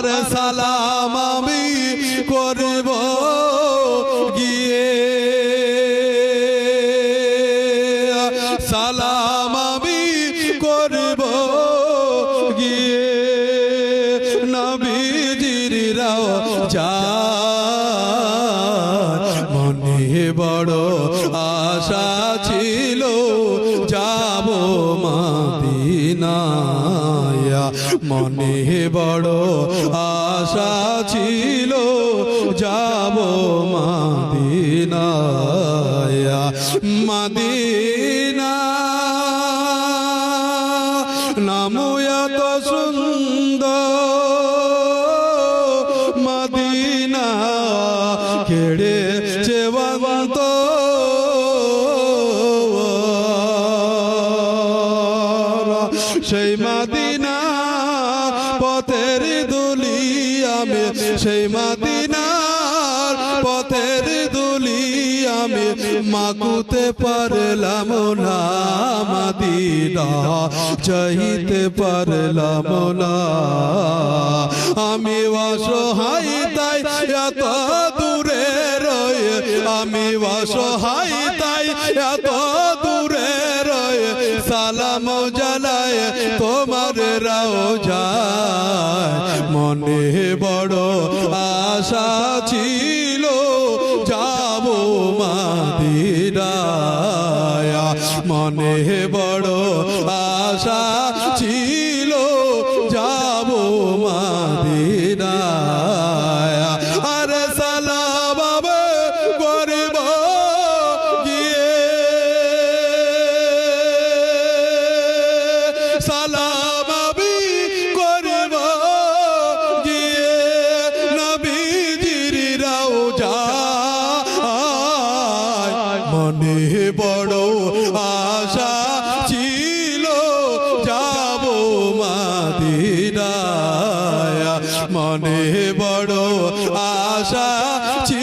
আর সালাম আমি করব গিয়ে সালাম আমি করব গিয়ে নবীজির রওজা মনে বড় আশা ছিল যাব মদিনায় মনে বড় আশা ছিল যাব মদিনায় মদিনা নাম এত সুন্দর মদিনা কেড়ে চেবন্ত সেই মদিনা পথের দুলি আমি সেই মদিনার পথের দুলি আমি মাকুতে পারলাম না মদিনা চাইতে পারলাম না আমি অসহায় তাই এত দূরে রয়ে আমি অসহায় তাই এত দূরে রয়ে সালাম জালায় তোমার রওজায় মনে বড় আশা ছিল যাব মদিনায় মনে বড় আশা ছিল যাব মদিনায় আর সালাম আমি করব গিয়ে সালাম আমি করব গিয়ে নবীজির রওজা মনে বড় আশা ছিল যাব মদিনায় মনে বড় আশা ছিল